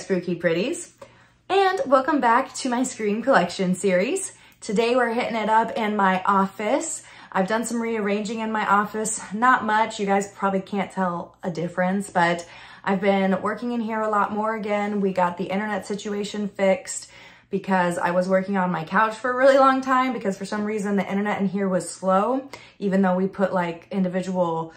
spooky pretties, and welcome back to my Scream Collection series. Today we're hitting it up in my office. I've done some rearranging in my office, not much. You guys probably can't tell a difference, but I've been working in here a lot more again. We got the internet situation fixed because I was working on my couch for a really long time because for some reason the internet in here was slow, even though we put like individual,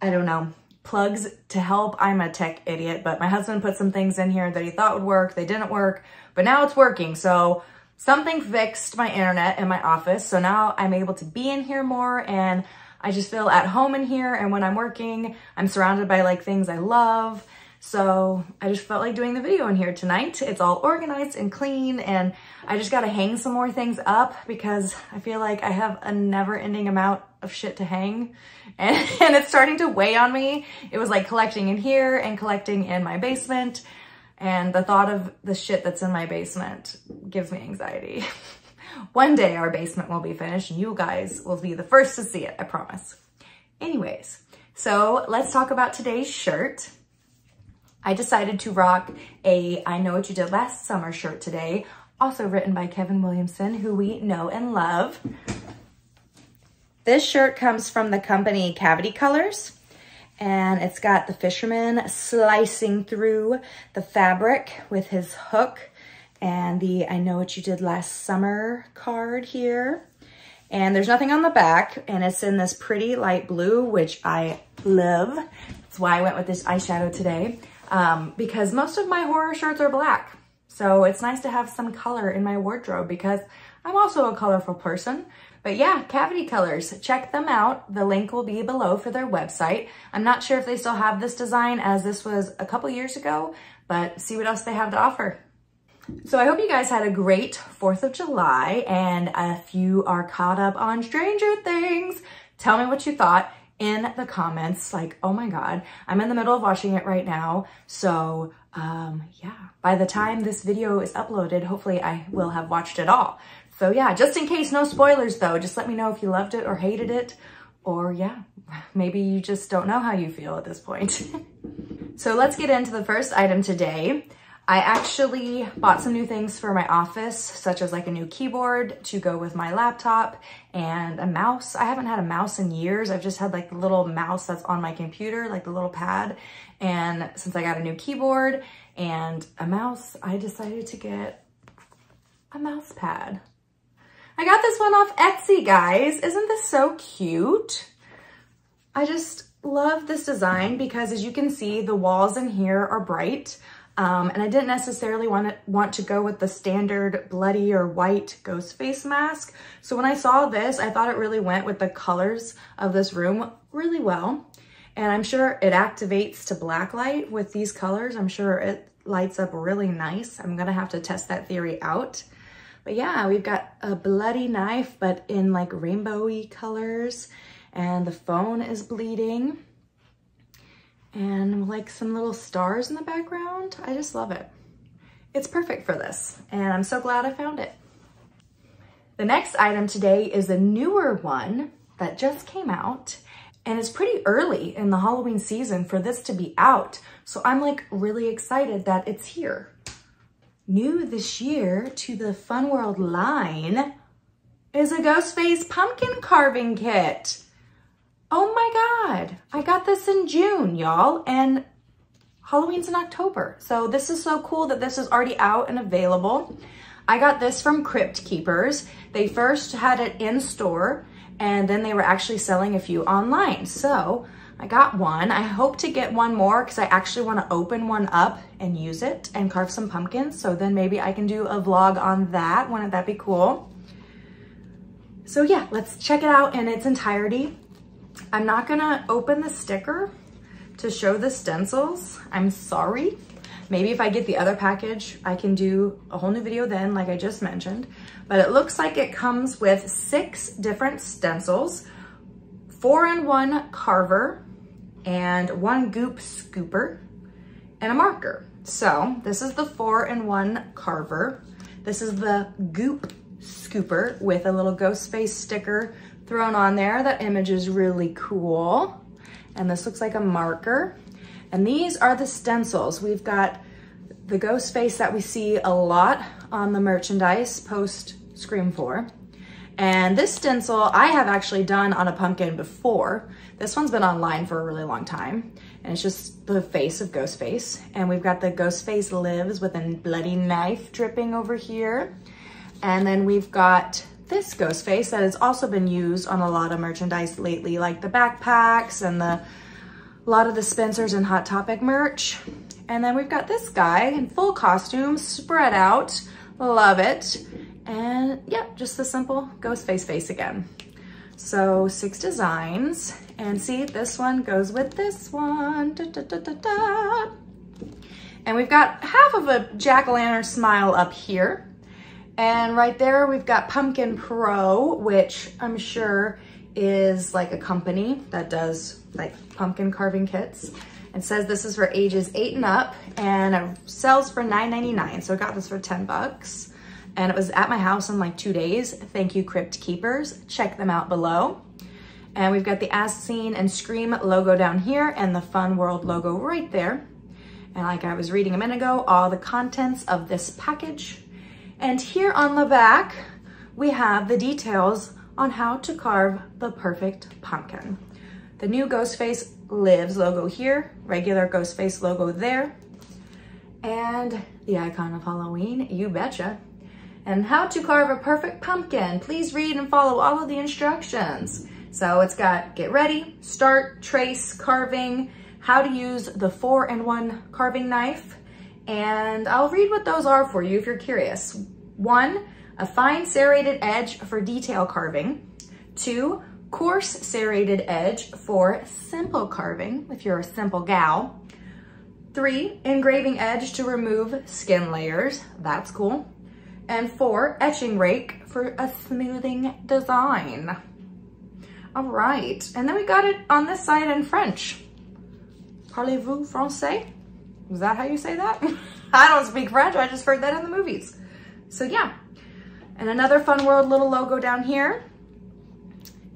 I don't know, plugs to help. I'm a tech idiot, but my husband put some things in here that he thought would work. They didn't work, but now it's working. So something fixed my internet in my office. So now I'm able to be in here more and I just feel at home in here. And when I'm working, I'm surrounded by like things I love. So I just felt like doing the video in here tonight. It's all organized and clean and I just got to hang some more things up because I feel like I have a never-ending amount of shit to hang and it's starting to weigh on me. It was like collecting in here and collecting in my basement, and the thought of the shit that's in my basement gives me anxiety. One day our basement will be finished and you guys will be the first to see it, I promise. Anyways, so let's talk about today's shirt. I decided to rock a I Know What You Did Last Summer shirt today, also written by Kevin Williamson, who we know and love. This shirt comes from the company Cavity Colors, and it's got the fisherman slicing through the fabric with his hook and the I Know What You Did Last Summer card here. And there's nothing on the back, and it's in this pretty light blue, which I love. That's why I went with this eyeshadow today, because most of my horror shirts are black. So it's nice to have some color in my wardrobe because I'm also a colorful person. But yeah, Cavity Colors, check them out. The link will be below for their website. I'm not sure if they still have this design as this was a couple years ago, but see what else they have to offer. So I hope you guys had a great 4th of July, and if you are caught up on Stranger Things, tell me what you thought in the comments. Like, oh my God, I'm in the middle of watching it right now. So yeah, by the time this video is uploaded, hopefully I will have watched it all. So yeah, just in case, no spoilers though, just let me know if you loved it or hated it, or yeah, maybe you just don't know how you feel at this point. So let's get into the first item today. I actually bought some new things for my office, such as like a new keyboard to go with my laptop and a mouse. I haven't had a mouse in years. I've just had like the little mouse that's on my computer, like the little pad. And since I got a new keyboard and a mouse, I decided to get a mouse pad. I got this one off Etsy, guys. Isn't this so cute? I just love this design because as you can see, the walls in here are bright. And I didn't necessarily want to go with the standard bloody or white ghost face mask. So when I saw this, I thought it really went with the colors of this room really well. And I'm sure it activates to black light with these colors. I'm sure it lights up really nice. I'm gonna have to test that theory out. But yeah, we've got a bloody knife, but in like rainbowy colors. And the phone is bleeding. And like some little stars in the background. I just love it. It's perfect for this, and I'm so glad I found it. The next item today is a newer one that just came out, and it's pretty early in the Halloween season for this to be out. So I'm like really excited that it's here. New this year to the Fun World line is a Ghostface pumpkin carving kit. Oh my God, I got this in June, y'all, and Halloween's in October. So this is so cool that this is already out and available. I got this from Crypt Keepers. They first had it in store and then they were actually selling a few online. So I got one. I hope to get one more because I actually want to open one up and use it and carve some pumpkins. So then maybe I can do a vlog on that. Wouldn't that be cool? So yeah, let's check it out in its entirety. I'm not gonna open the sticker to show the stencils. I'm sorry. Maybe if I get the other package, I can do a whole new video then, like I just mentioned. But it looks like it comes with 6 different stencils, 4-in-1 carver, and 1 goop scooper, and a marker. So this is the 4-in-1 carver. This is the goop scooper with a little ghost face sticker thrown on there. That image is really cool. And this looks like a marker. And these are the stencils. We've got the ghost face that we see a lot on the merchandise post Scream 4. And this stencil I have actually done on a pumpkin before. This one's been online for a really long time. And it's just the face of Ghostface. And we've got the Ghostface lives with a bloody knife dripping over here. And then we've got this Ghostface that has also been used on a lot of merchandise lately, like the backpacks and a lot of the Spencer's and Hot Topic merch. And then we've got this guy in full costume, spread out. Love it. And yeah, just the simple Ghostface face again. So 6 designs. And see, this one goes with this one. Da, da, da, da, da. And we've got half of a jack-o'-lantern smile up here. And right there, we've got Pumpkin Pro, which I'm sure is like a company that does like pumpkin carving kits. It says this is for ages 8 and up, and it sells for $9.99. So I got this for 10 bucks. And it was at my house in like 2 days. Thank you, Crypt Keepers. Check them out below. And we've got the As Seen and Scream logo down here and the Fun World logo right there. And like I was reading a minute ago, all the contents of this package. And here on the back, we have the details on how to carve the perfect pumpkin. The new Ghostface Lives logo here, regular Ghostface logo there, and the icon of Halloween, you betcha. And how to carve a perfect pumpkin. Please read and follow all of the instructions. So it's got get ready, start, trace, carving, how to use the 4-in-1 carving knife, and I'll read what those are for you if you're curious. 1, a fine serrated edge for detail carving. 2, coarse serrated edge for simple carving, if you're a simple gal. 3, engraving edge to remove skin layers. That's cool. And 4, etching rake for a smoothing design. All right, and then we got it on this side in French. Parlez-vous français? Is that how you say that? I don't speak French, I just heard that in the movies. So yeah, and another Fun World little logo down here.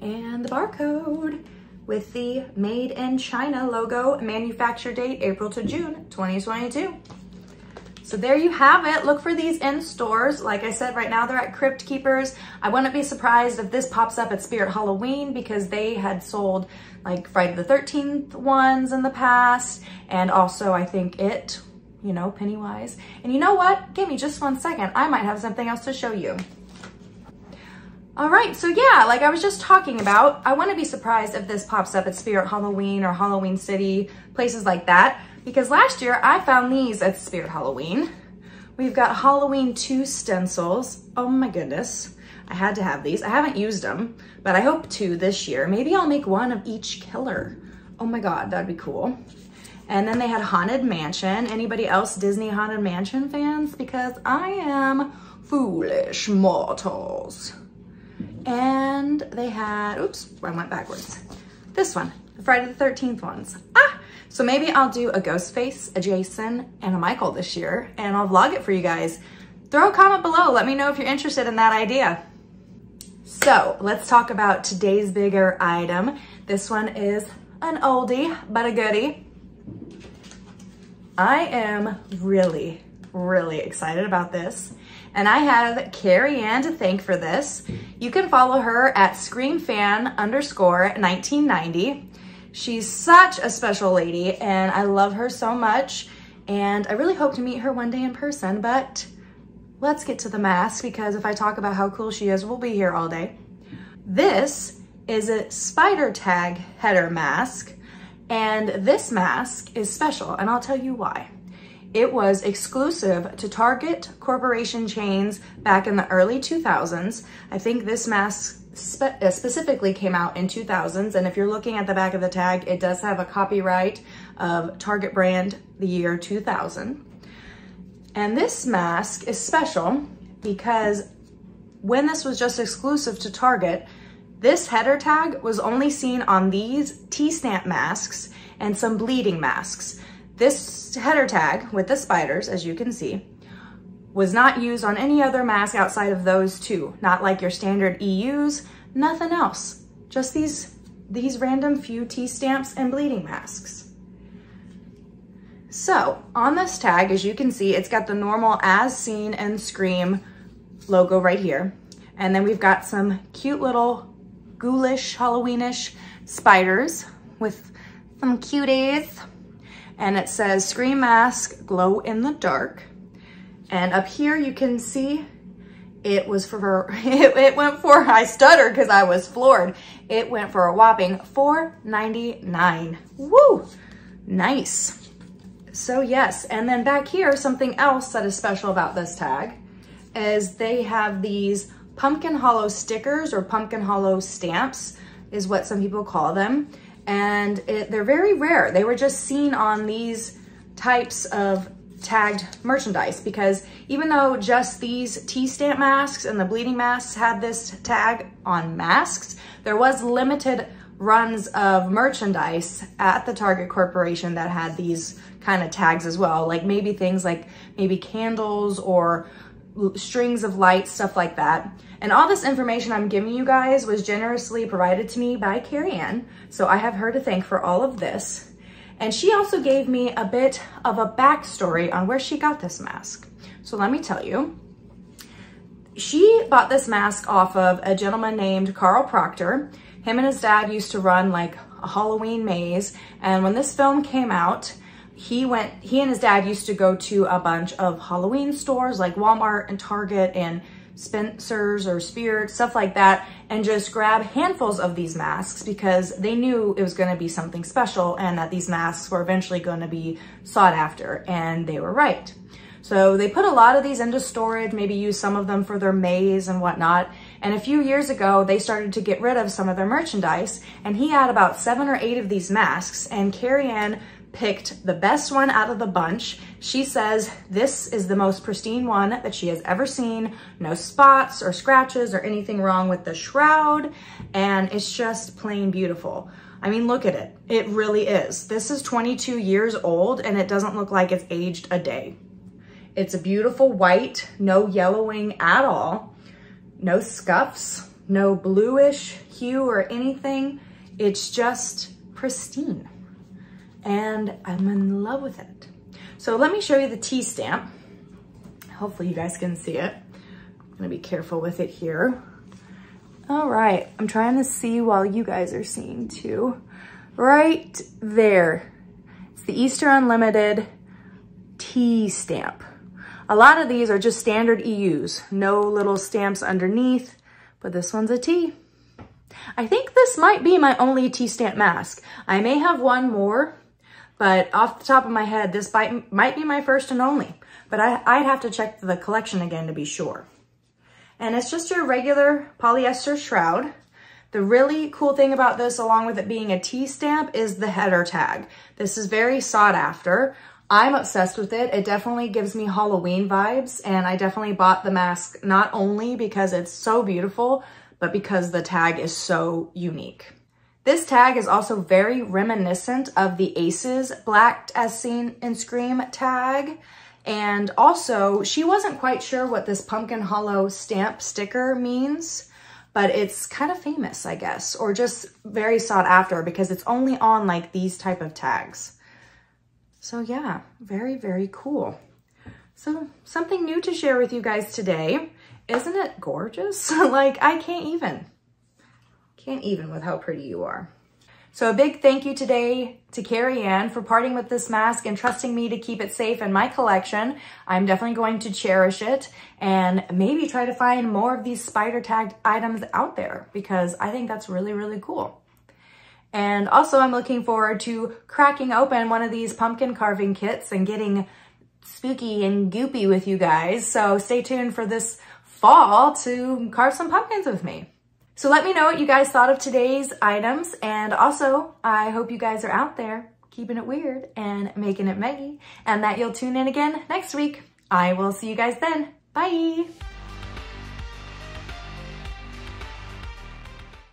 And the barcode with the Made in China logo, manufacture date April to June 2022. So there you have it. Look for these in stores. Like I said, right now they're at Crypt Keepers. I wouldn't be surprised if this pops up at Spirit Halloween because they had sold like Friday the 13th ones in the past. And also I think It, you know, Pennywise. And you know what? Give me just 1 second. I might have something else to show you. All right, so yeah, like I was just talking about, I wouldn't be surprised if this pops up at Spirit Halloween or Halloween City, places like that. Because last year I found these at Spirit Halloween. We've got Halloween 2 stencils. Oh my goodness, I had to have these. I haven't used them, but I hope to this year. Maybe I'll make one of each killer. Oh my God, that'd be cool. And then they had Haunted Mansion. Anybody else Disney Haunted Mansion fans? Because I am foolish mortals. And they had, oops, I went backwards. This one, the Friday the 13th ones. So maybe I'll do a Ghostface, a Jason, and a Michael this year, and I'll vlog it for you guys. Throw a comment below. Let me know if you're interested in that idea. So let's talk about today's bigger item. This one is an oldie, but a goodie. I am really, really excited about this. And I have Carrie Ann to thank for this. You can follow her at screamfan_1990. She's such a special lady and I love her so much. And I really hope to meet her one day in person, but let's get to the mask because if I talk about how cool she is, we'll be here all day. This is a spider tag header mask. And this mask is special and I'll tell you why. It was exclusive to Target corporation chains back in the early 2000s. I think this mask specifically came out in 2000s. And if you're looking at the back of the tag, it does have a copyright of Target brand, the year 2000. And this mask is special because when this was just exclusive to Target, this header tag was only seen on these T-stamp masks and some bleeding masks. This header tag with the spiders, as you can see, was not used on any other mask outside of those two. Not like your standard EUs, nothing else. Just these random few T-stamps and bleeding masks. So on this tag, as you can see, it's got the normal As Seen in Scream logo right here. And then we've got some cute little ghoulish, Halloweenish spiders with some cuties. And it says Scream Mask, Glow in the Dark. And up here you can see it was for, it went for, I stuttered because I was floored. It went for a whopping $4.99. Woo, nice. So yes, and then back here, something else that is special about this tag is they have these pumpkin hollow stickers, or pumpkin hollow stamps is what some people call them. And they're very rare. They were just seen on these types of tagged merchandise, because even though just these T-stamp masks and the bleeding masks had this tag on masks, there was limited runs of merchandise at the Target Corporation that had these kind of tags as well, like maybe things like maybe candles or strings of lights, stuff like that. And all this information I'm giving you guys was generously provided to me by Carrie Ann, so I have her to thank for all of this. And she also gave me a bit of a backstory on where she got this mask. So let me tell you. She bought this mask off of a gentleman named Carl Proctor. Him and his dad used to run like a Halloween maze. And when this film came out, he and his dad used to go to a bunch of Halloween stores like Walmart and Target and Spencer's or Spirit, stuff like that, and just grab handfuls of these masks because they knew it was going to be something special and that these masks were eventually going to be sought after, and they were right. So they put a lot of these into storage, maybe use some of them for their maze and whatnot. And a few years ago, they started to get rid of some of their merchandise, and he had about 7 or 8 of these masks, and Carrie Ann picked the best one out of the bunch. She says this is the most pristine one that she has ever seen. No spots or scratches or anything wrong with the shroud, and it's just plain beautiful. I mean, look at it. It really is. This is 22 years old and it doesn't look like it's aged a day. It's a beautiful white, no yellowing at all, no scuffs, no bluish hue or anything. It's just pristine. And I'm in love with it. So let me show you the T-stamp. Hopefully you guys can see it. I'm gonna be careful with it here. All right, I'm trying to see while you guys are seeing too. Right there, it's the Easter Unlimited T-stamp. A lot of these are just standard EUs, no little stamps underneath, but this one's a T. I think this might be my only T-stamp mask. I may have one more, but off the top of my head, this might be my first and only, but I'd have to check the collection again to be sure. And it's just your regular polyester shroud. The really cool thing about this, along with it being a T-stamp, is the header tag. This is very sought after. I'm obsessed with it. It definitely gives me Halloween vibes, and I definitely bought the mask not only because it's so beautiful, but because the tag is so unique. This tag is also very reminiscent of the Aces Black As Seen in Scream tag. And also, she wasn't quite sure what this pumpkin hollow stamp sticker means, but it's kind of famous, I guess, or just very sought after because it's only on like these type of tags. So yeah, very, very cool. So something new to share with you guys today. Isn't it gorgeous? Like, I can't even with how pretty you are. So a big thank you today to Carrie Ann for parting with this mask and trusting me to keep it safe in my collection. I'm definitely going to cherish it and maybe try to find more of these spider tagged items out there because I think that's really, really cool. And also I'm looking forward to cracking open one of these pumpkin carving kits and getting spooky and goopy with you guys. So stay tuned for this fall to carve some pumpkins with me. So let me know what you guys thought of today's items. And also, I hope you guys are out there keeping it weird and making it Meggy, and that you'll tune in again next week. I will see you guys then. Bye.